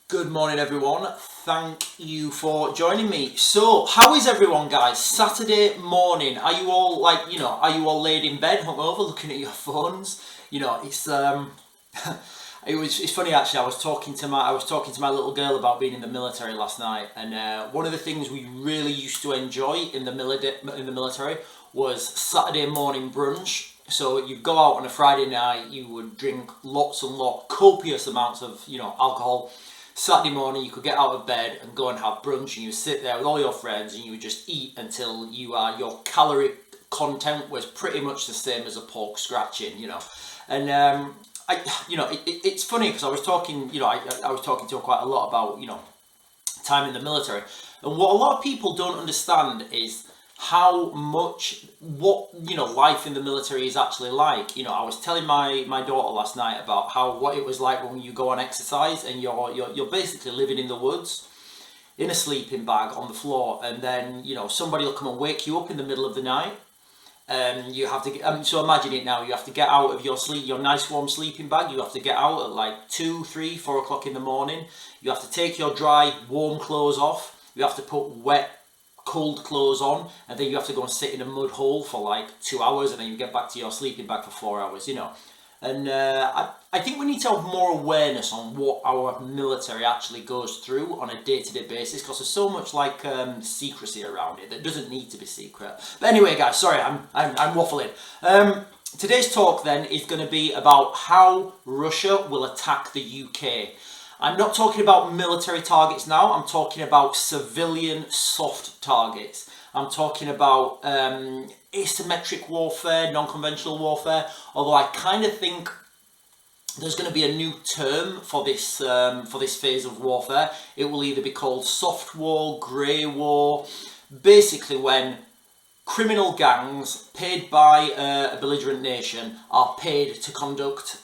Good morning everyone, thank you for joining me. So how is everyone, guys? Saturday morning, are you all are you all laid in bed hungover looking at your phones? It's it's funny actually. I was talking to my little girl about being in the military last night, and one of the things we really used to enjoy in the military was Saturday morning brunch. So you'd go out on a Friday night, you would drink copious amounts of alcohol. Saturday morning you could get out of bed and go and have brunch, and you sit there with all your friends and you would just eat until your calorie content was pretty much the same as a pork scratching, and it's funny because I was talking I was talking to her quite a lot about time in the military, and what a lot of people don't understand is how much life in the military is actually like. I was telling my daughter last night about what it was like when you go on exercise and you're basically living in the woods in a sleeping bag on the floor, and then somebody will come and wake you up in the middle of the night, and you have to so imagine it now, you have to get out of your nice warm sleeping bag. You have to get out at like 2, 3, 4 o'clock in the morning. You have to take your dry warm clothes off. You have to put wet cold clothes on, and then you have to go and sit in a mud hole for like 2 hours, and then you get back to your sleeping bag for 4 hours, and I think we need to have more awareness on what our military actually goes through on a day-to-day basis, because there's so much secrecy around it that doesn't need to be secret. But anyway, guys, sorry, I'm waffling. Today's talk then is going to be about how Russia will attack the UK. I'm not talking about military targets now, I'm talking about civilian soft targets. I'm talking about asymmetric warfare, non-conventional warfare, although I kind of think there's going to be a new term for this phase of warfare. It will either be called soft war, grey war, basically when criminal gangs paid by a belligerent nation are paid to conduct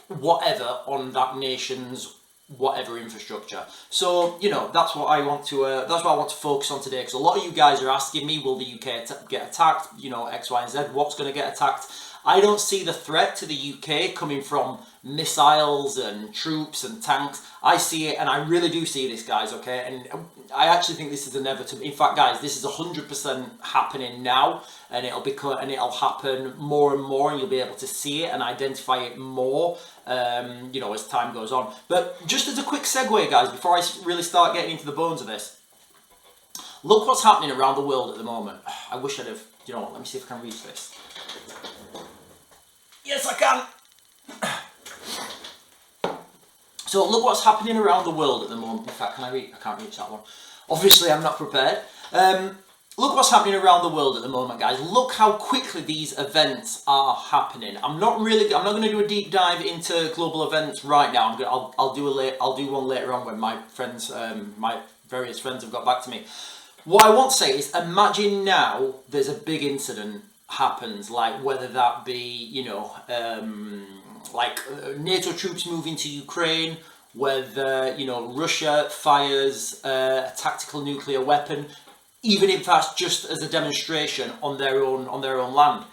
whatever on that nation's whatever infrastructure. So that's what I want to focus on today, because a lot of you guys are asking me, will the UK get attacked, X, Y and Z, what's going to get attacked? I don't see the threat to the UK coming from missiles and troops and tanks. I see it, and I really do see this, guys, okay? And I actually think this is inevitable. In fact, guys, this is 100% happening now, and it'll happen more and more, and you'll be able to see it and identify it more as time goes on. But just as a quick segue, guys, before I really start getting into the bones of this, look what's happening around the world at the moment. I wish I'd have, let me see if I can reach this. Yes, I can. So look what's happening around the world at the moment. In fact, I can't reach that one. Obviously, I'm not prepared. Look what's happening around the world at the moment, guys. Look how quickly these events are happening. I'm not going to do a deep dive into global events right now. I'll do one later on when my friends, my various friends have got back to me. What I want to say is, imagine now there's a big incident happens, like whether that be NATO troops moving to Ukraine, whether Russia fires a tactical nuclear weapon, even if that's just as a demonstration on their own land.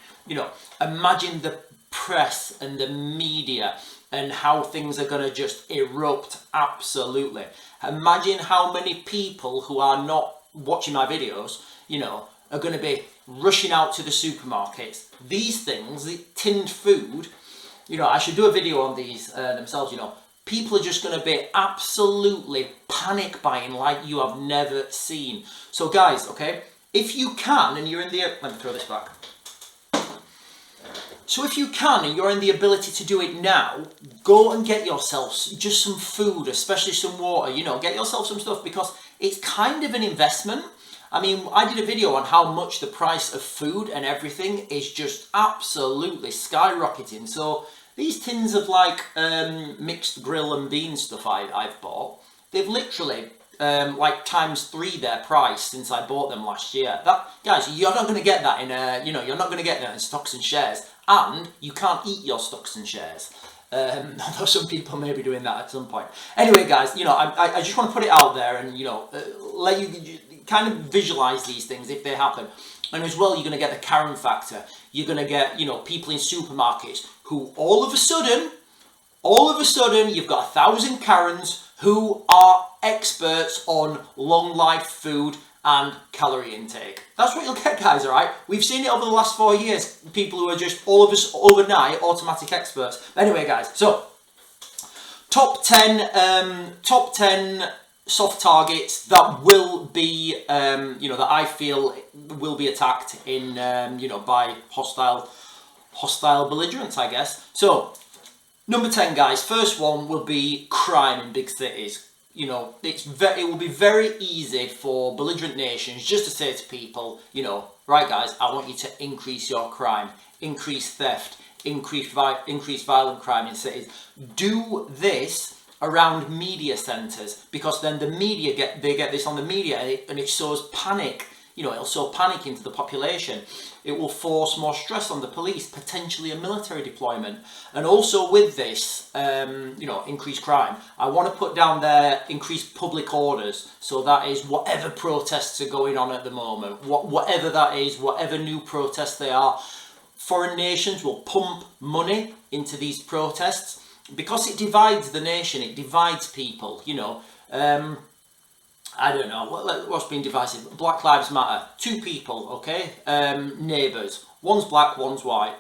Imagine the press and the media and how things are going to just erupt. Absolutely. Imagine how many people who are not watching my videos are going to be rushing out to the supermarkets. These things, the tinned food, I should do a video on these themselves. People are just going to be absolutely panic buying like you have never seen. So guys, okay, if you can and you're in the, let me throw this back. So if you can and you're in the ability to do it now, go and get yourself just some food, especially some water, get yourself some stuff, because it's kind of an investment. I mean, I did a video on how much the price of food and everything is just absolutely skyrocketing. So these tins of mixed grill and bean stuff I've bought, they've literally times 3 their price since I bought them last year. That, guys, you're not going to get that in you're not going to get that in stocks and shares, and you can't eat your stocks and shares. Although some people may be doing that at some point. Anyway, guys, I just want to put it out there and let you kind of visualize these things if they happen. And as well, you're going to get the Karen factor. You're going to get people in supermarkets who all of a sudden all of a sudden you've got 1,000 Karens who are experts on long life food and calorie intake. That's what you'll get, guys, alright? We've seen it over the last 4 years. People who are just all of us overnight automatic experts. Anyway, guys, so top 10 soft targets that will be, that I feel will be attacked in, by hostile belligerents, I guess. So, number 10, guys, first one will be crime in big cities. It will be very easy for belligerent nations just to say to people, right, guys, I want you to increase your crime, increase theft, increase violent crime in cities. Do this around media centres, because then the media get this on the media, and it sows panic. It'll sow panic into the population. It will force more stress on the police, potentially a military deployment. And also with this, increased crime, I want to put down there increased public orders. So that is whatever protests are going on at the moment, whatever that is, whatever new protests they are. Foreign nations will pump money into these protests because it divides the nation, it divides people, I don't know, what's been divisive? Black Lives Matter. 2 people, okay? Neighbours. One's black, one's white.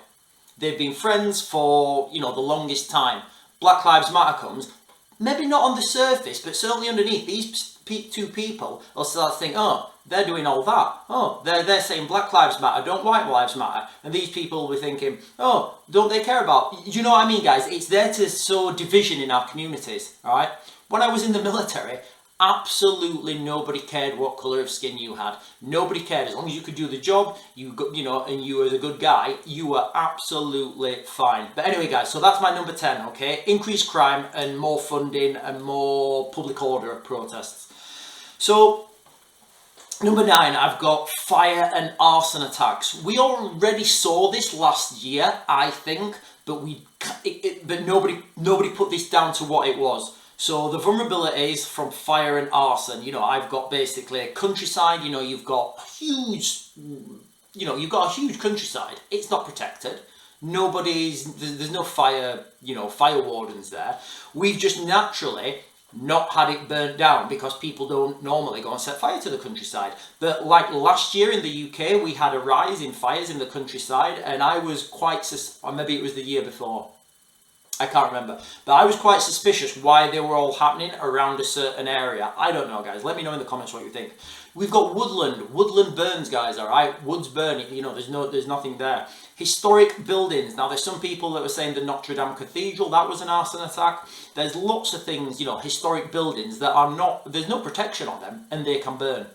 They've been friends for, the longest time. Black Lives Matter comes, maybe not on the surface, but certainly underneath. These 2 people will start to think, oh, they're doing all that. Oh, they're saying Black Lives Matter, don't White Lives Matter. And these people will be thinking, oh, don't they care about... You know what I mean, guys? It's there to sow division in our communities, all right? When I was in the military, absolutely nobody cared what colour of skin you had. Nobody cared. As long as you could do the job, and you were the good guy, you were absolutely fine. But anyway, guys, so that's my number 10, okay? Increased crime and more funding and more public order protests. So, number 9, I've got fire and arson attacks. We already saw this last year, I think, but nobody put this down to what it was. So the vulnerabilities from fire and arson, I've got basically a countryside, you've got a huge countryside. It's not protected. There's no fire, fire wardens there. We've just naturally not had it burnt down because people don't normally go and set fire to the countryside. But like last year in the UK, we had a rise in fires in the countryside, and I was or maybe it was the year before. I can't remember, but I was quite suspicious why they were all happening around a certain area. I don't know, guys. Let me know in the comments what you think. We've got woodland burns, guys. All right, woods burning. There's nothing there. Historic buildings. Now, there's some people that were saying the Notre Dame Cathedral, that was an arson attack. There's lots of things, historic buildings that are not. There's no protection on them, and they can burn.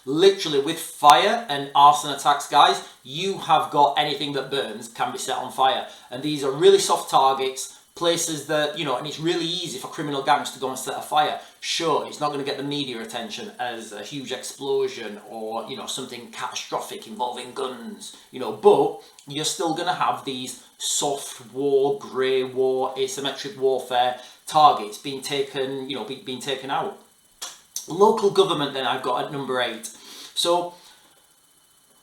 Literally, with fire and arson attacks, guys, you have got anything that burns can be set on fire. And these are really soft targets, places that, and it's really easy for criminal gangs to go and set a fire. Sure, it's not going to get the media attention as a huge explosion or, something catastrophic involving guns, but you're still going to have these soft war, grey war, asymmetric warfare targets being taken, being taken out. Local government, then, I've got at number 8. So,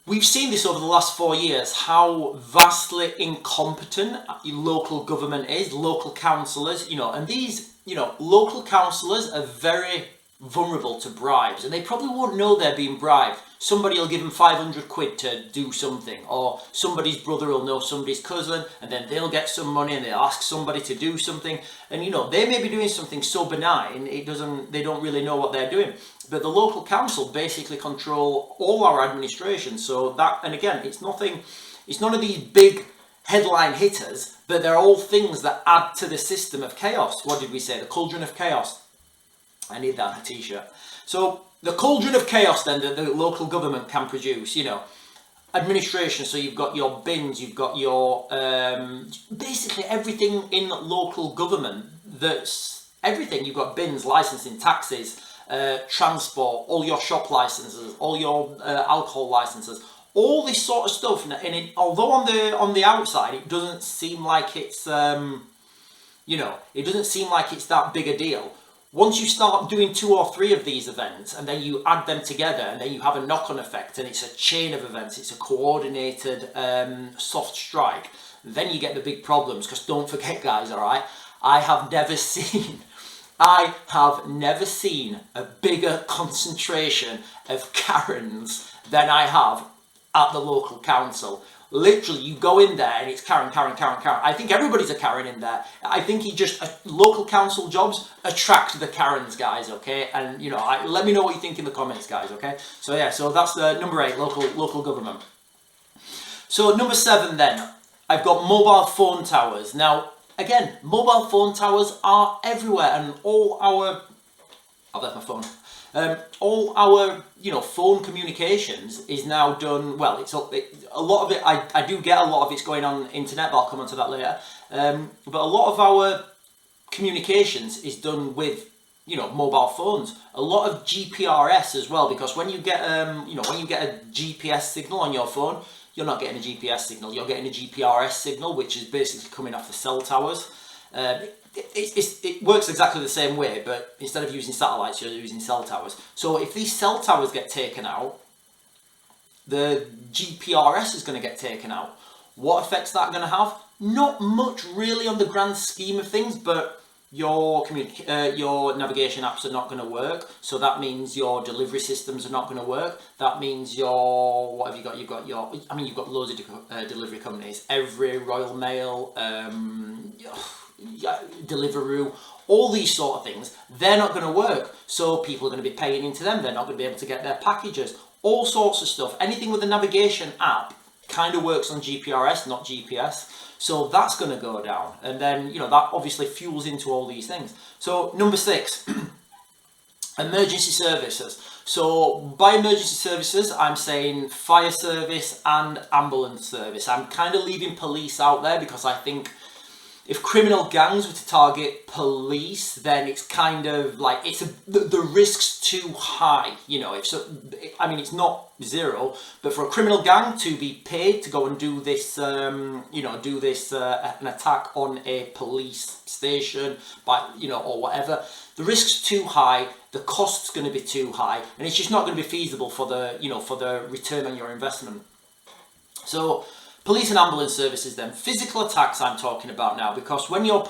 we've seen this over the last 4 years, how vastly incompetent local government is, local councillors, and these, local councillors are very vulnerable to bribes, and they probably won't know they're being bribed. Somebody will give them 500 quid to do something, or somebody's brother will know somebody's cousin, and then they'll get some money and they'll ask somebody to do something, and they may be doing something so benign, they don't really know what they're doing. But the local council basically control all our administration, so that, and again, it's none of these big headline hitters, but they're all things that add to the system of chaos. What did we say? The cauldron of chaos. I need that on a t-shirt. So, the cauldron of chaos then that the local government can produce, administration, so you've got your bins, you've got your, basically everything in local government, that's everything. You've got bins, licensing, taxes, transport, all your shop licenses, all your alcohol licenses, all this sort of stuff. And although on the outside it doesn't seem like it's, it doesn't seem like it's that big a deal. Once you start doing 2 or 3 of these events and then you add them together and then you have a knock-on effect and it's a chain of events, it's a coordinated soft strike, then you get the big problems. Because don't forget, guys, all right, I have never seen a bigger concentration of Karens than I have at the local council. Literally, you go in there and it's Karen, Karen, Karen, Karen. I think everybody's a Karen in there. I think local council jobs attract the Karens, guys, okay? And, you know, let me know what you think in the comments, guys, okay? So, yeah, so that's number 8, local government. So, number 7 then, I've got mobile phone towers. Now, again, mobile phone towers are everywhere, and all our... I've left my phone. All our, you know, phone communications is now done, well, a lot of it, I do get a lot of it's going on internet, but I'll come on to that later. But a lot of our communications is done with, you know, mobile phones. A lot of GPRS as well, because when you get, you know, when you get a GPS signal on your phone, you're not getting a GPS signal, you're getting a GPRS signal, which is basically coming off the cell towers. It works exactly the same way, but instead of using satellites, you're using cell towers. So if these cell towers get taken out, the GPRS is going to get taken out. What effect's that going to have? Not much really on the grand scheme of things, but your navigation apps are not going to work. So that means your delivery systems are not going to work. That means what have you got? You've got you've got loads of delivery companies. Every Royal Mail, Deliveroo, all these sort of things, they're not going to work. So people are going to be paying into them. They're not going to be able to get their packages. All sorts of stuff. Anything with a navigation app kind of works on GPRS, not GPS. So that's going to go down. And then, you know, that obviously fuels into all these things. So number 6, emergency services. So by emergency services, I'm saying fire service and ambulance service. I'm kind of leaving police out there because I think if criminal gangs were to target police, then it's kind of like the risk's too high. You know, it's not zero, but for a criminal gang to be paid to go and do this, an attack on a police station, or whatever, the risk's too high. The cost's going to be too high, and it's just not going to be feasible for the return on your investment. So, police and ambulance services then. Physical attacks I'm talking about now, because when your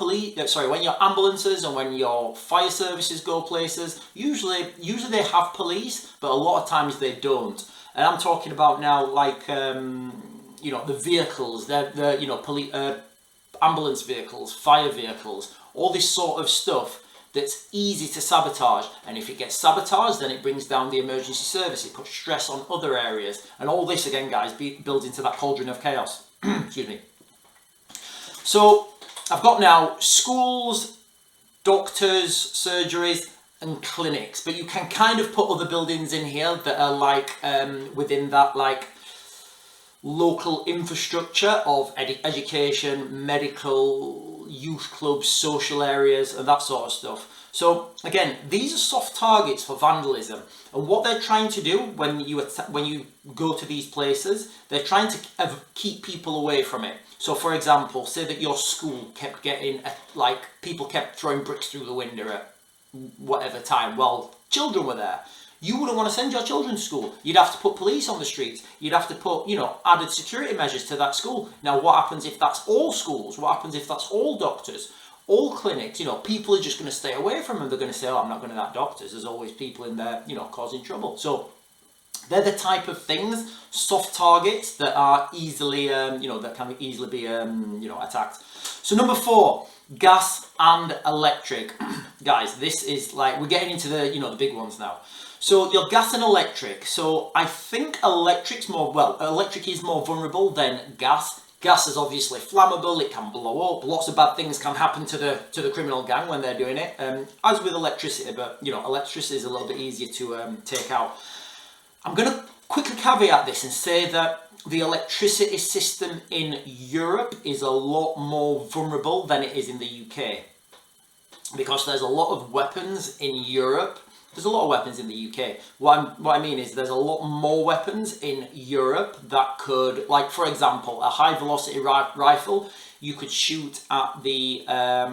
ambulances and when your fire services go places, usually they have police, but a lot of times they don't. And I'm talking about now like, the vehicles, ambulance vehicles, fire vehicles, all this sort of stuff that's easy to sabotage. And if it gets sabotaged, then it brings down the emergency service. It puts stress on other areas. And all this, again, guys, builds into that cauldron of chaos. Excuse me. So I've got now schools, doctors, surgeries, and clinics. But you can kind of put other buildings in here that are like within that like local infrastructure of education, medical, youth clubs, social areas, and that sort of stuff. So again, these are soft targets for vandalism, and what they're trying to do when you go to these places, they're trying to keep people away from it. So for example, say that your school kept getting people kept throwing bricks through the window at whatever time while children were there. You wouldn't want to send your children to school. You'd have to put police on the streets. You'd have to put, added security measures to that school. Now, what happens if that's all schools? What happens if that's all doctors, all clinics? People are just going to stay away from them. They're going to say, oh, I'm not going to that doctors. There's always people in there, causing trouble. So they're the type of things, soft targets that are easily, that can easily be, attacked. So number 4, gas and electric. Guys, this is like, we're getting into the big ones now. So your gas and electric. So I think electric is more vulnerable than gas. Gas is obviously flammable. It can blow up. Lots of bad things can happen to the criminal gang when they're doing it. As with electricity, but electricity is a little bit easier to take out. I'm going to quickly caveat this and say that the electricity system in Europe is a lot more vulnerable than it is in the UK, because there's a lot of weapons in Europe There's a lot of weapons in the UK. What I mean is there's a lot more weapons in Europe that could, like for example, a high velocity rifle, you could shoot at the, at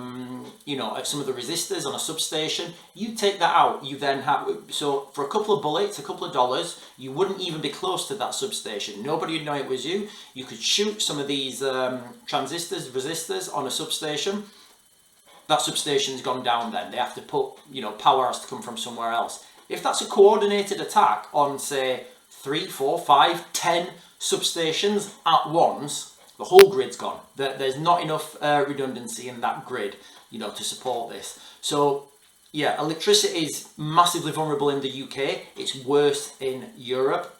some of the resistors on a substation. You take that out, you then have, so for a couple of bullets, a couple of dollars, you wouldn't even be close to that substation. Nobody would know it was you. You could shoot some of these transistors, resistors on a substation. That substation's gone down then. They have to put, power has to come from somewhere else. If that's a coordinated attack on, say, 3, 4, 5, 10 substations at once, the whole grid's gone. There's not enough redundancy in that grid, to support this. So, yeah, electricity is massively vulnerable in the UK. It's worse in Europe.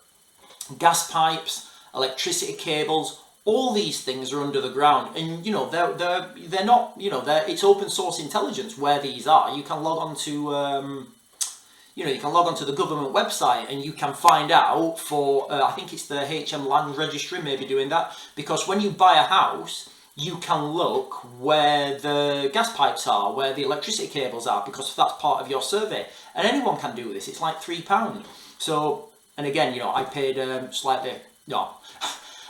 Gas pipes, electricity cables, all these things are under the ground, and they're not, it's open source intelligence where these are. You can log on to the government website and you can find out for I think it's the HM Land Registry maybe doing that, because when you buy a house you can look where the gas pipes are, where the electricity cables are, because that's part of your survey, and anyone can do this. It's like £3. So, and again, I paid slightly, no.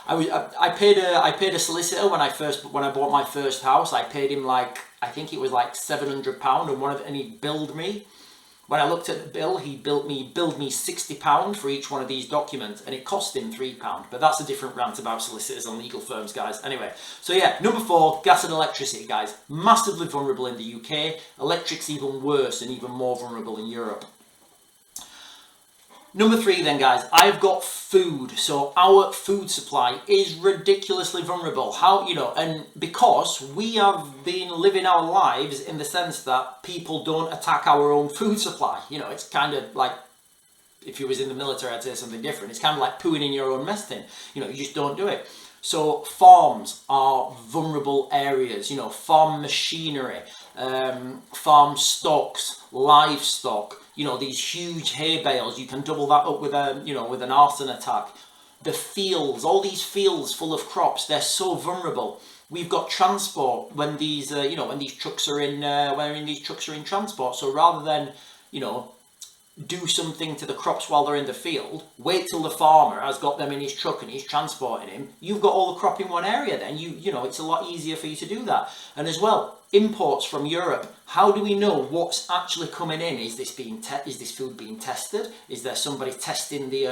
I paid a solicitor when I bought my first house. I paid him I think it was like £700, and he billed me. When I looked at the bill, he billed me £60 for each one of these documents, and it cost him £3. But that's a different rant about solicitors and legal firms, guys. Anyway, so yeah, number 4, gas and electricity, guys. Massively vulnerable in the UK. Electric's even worse and even more vulnerable in Europe. Number 3 then, guys, I've got food. So our food supply is ridiculously vulnerable. And because we have been living our lives in the sense that people don't attack our own food supply. It's kind of like, if you was in the military, I'd say something different. It's kind of like pooing in your own mess tin. You just don't do it. So farms are vulnerable areas, farm machinery, farm stocks, livestock, these huge hay bales. You can double that up with an arson attack. The fields, all these fields full of crops, they're so vulnerable. We've got transport when these, when these trucks are in transport. So rather than, do something to the crops while they're in the field, wait till the farmer has got them in his truck and he's transporting him. You've got all the crop in one area then. It's a lot easier for you to do that. And as well, imports from Europe. How do we know what's actually coming in? Is this food being tested? Is there somebody testing the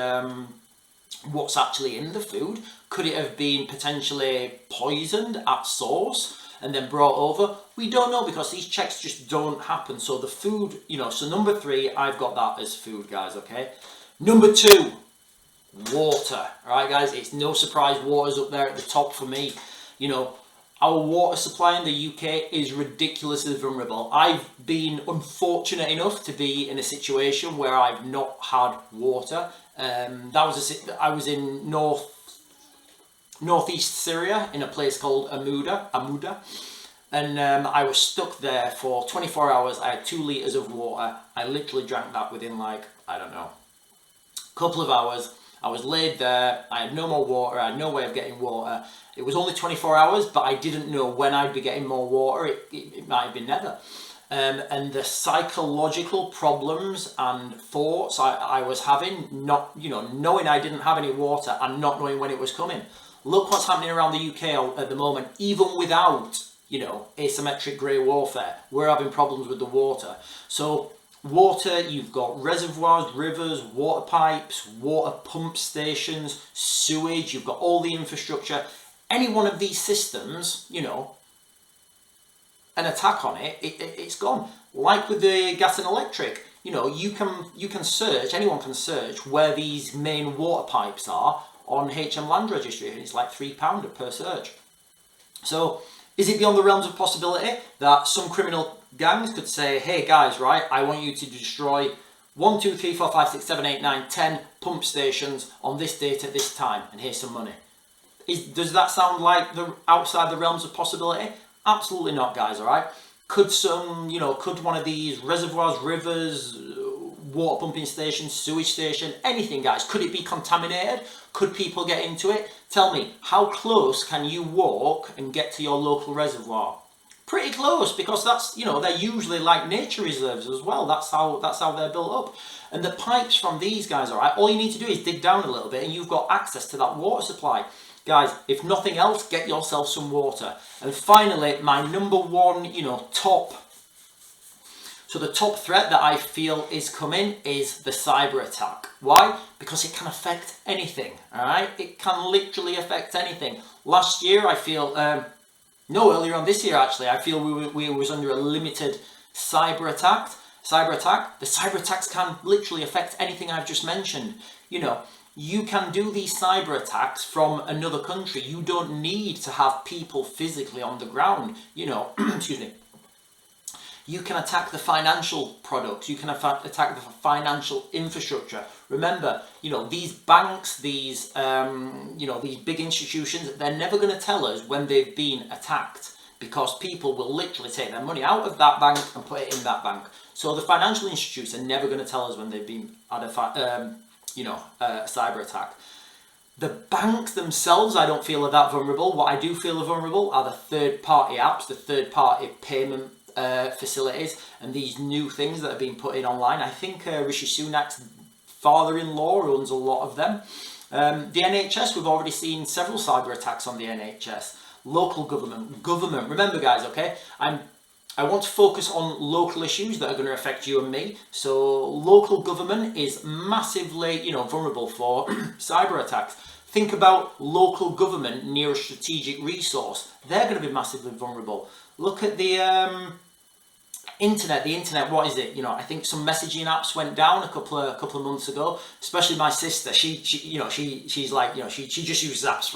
what's actually in the food? Could it have been potentially poisoned at source and then brought over? We don't know, because these checks just don't happen. So the food, so number 3, I've got that as food, guys, okay? Number 2, water. All right, guys, it's no surprise water's up there at the top for me. Our water supply in the UK is ridiculously vulnerable. I've been unfortunate enough to be in a situation where I've not had water. I was in northeast Syria in a place called Amuda, and I was stuck there for 24 hours. I had 2 litres of water. I literally drank that within a couple of hours. I was laid there, I had no more water, I had no way of getting water. It was only 24 hours, but I didn't know when I'd be getting more water. It might have been never. And the psychological problems and thoughts I was having, knowing I didn't have any water and not knowing when it was coming. Look what's happening around the UK at the moment. Even without, asymmetric grey warfare, we're having problems with the water. So water, you've got reservoirs, rivers, water pipes, water pump stations, sewage, you've got all the infrastructure. Any one of these systems, an attack on it's gone. Like with the gas and electric, you can search, anyone can search where these main water pipes are on HM Land Registry, and it's like £3 per search. So is it beyond the realms of possibility that some criminal gangs could say, hey guys, right, I want you to destroy 1, 2, 3, 4, 5, 6, 7, 8, 9, 10 pump stations on this date at this time, and here's some money. Does that sound like outside the realms of possibility? Absolutely not, guys, alright? Could could one of these reservoirs, rivers, water pumping stations, sewage station, anything, guys, could it be contaminated? Could people get into it? Tell me, how close can you walk and get to your local reservoir? Pretty close, because that's, you know, they're usually like nature reserves as well. That's how they're built up. And the pipes from these guys, all right, all you need to do is dig down a little bit and you've got access to that water supply. Guys, if nothing else, get yourself some water. And finally, my number one, you know, so the top threat that I feel is coming is the cyber attack. Why? Because it can affect anything, all right? It can literally affect anything. Last year, I feel, earlier on this year actually, I feel we was under a limited cyber attack. The cyber attacks can literally affect anything I've just mentioned. You know, you can do these cyber attacks from another country. You don't need to have people physically on the ground, you know, excuse me. You can attack the financial products. You can attack the financial infrastructure. Remember, you know, these banks, these, you know, these big institutions, they're never going to tell us when they've been attacked, because people will literally take their money out of that bank and put it in that bank. So the financial institutes are never going to tell us when they've been at a, cyber attack. The banks themselves, I don't feel are that vulnerable. What I do feel are vulnerable are the third-party apps, the third-party payment facilities, and these new things that are being put in online. I think Rishi Sunak's father-in-law owns a lot of them. The NHS, we've already seen several cyber attacks on the NHS. Local government. Remember, guys, okay, I want to focus on local issues that are going to affect you and me. So local government is massively, you know, vulnerable for cyber attacks. Think about local government near a strategic resource. They're going to be massively vulnerable. Look at the internet. The internet, what is it? You know, I think some messaging apps went down a couple of months ago. Especially my sister. She's like, you know, she just uses apps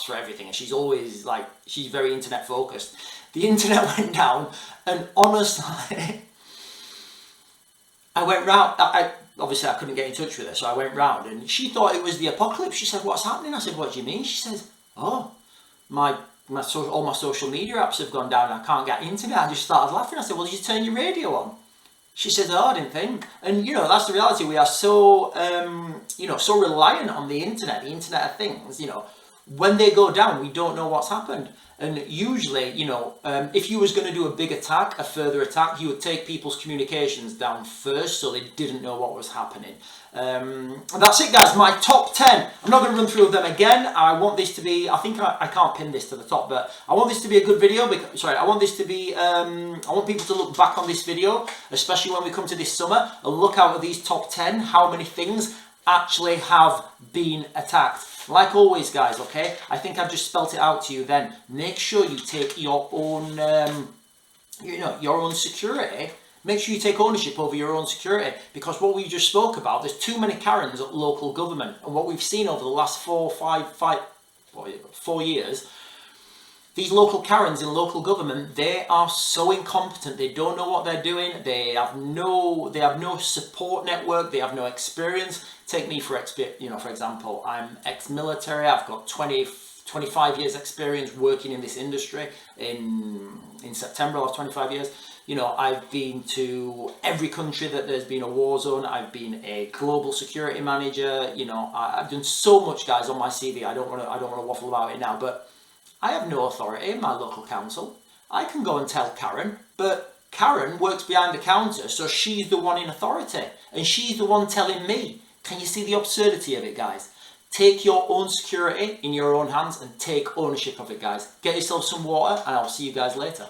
for everything, and she's always like, she's very internet focused. The internet went down, and honestly, I went round. Obviously, I couldn't get in touch with her, so I went round, and she thought it was the apocalypse. She said, "What's happening?" I said, "What do you mean?" She says, "Oh, all my social media apps have gone down. I can't get internet." I just started laughing. I said, "Well, did you turn your radio on?" She said, "Oh, I didn't think." And you know, that's the reality. We are so so reliant on the internet of things. You know, when they go down, we don't know what's happened. And usually, you know, if you was going to do a big attack, a further attack, you would take people's communications down first, so they didn't know what was happening. That's it, guys. My top 10. I'm not going to run through them again. I want this to be, I think I can't pin this to the top, but I want this to be a good video. I want this to be, I want people to look back on this video, especially when we come to this summer, and look out at these top 10, how many things actually have been attacked. Like always, guys, okay, I think I've just spelt it out to you then. Make sure you take your own, your own security. Make sure you take ownership over your own security, because what we just spoke about, there's too many Karens at local government. And what we've seen over the last 4 years, these local Karens in local government, they are so incompetent. They don't know what they're doing. They have no support network. They have no experience. Take me for example, I'm ex-military. I've got 25 years experience working in this industry. In September, I was 25 years. You know, I've been to every country that there's been a war zone. I've been a global security manager. You know, I've done so much, guys, on my CV. I don't want to waffle about it now, but I have no authority in my local council. I can go and tell Karen, but Karen works behind the counter, so she's the one in authority, and she's the one telling me. Can you see the absurdity of it, guys? Take your own security in your own hands and take ownership of it, guys. Get yourself some water, and I'll see you guys later.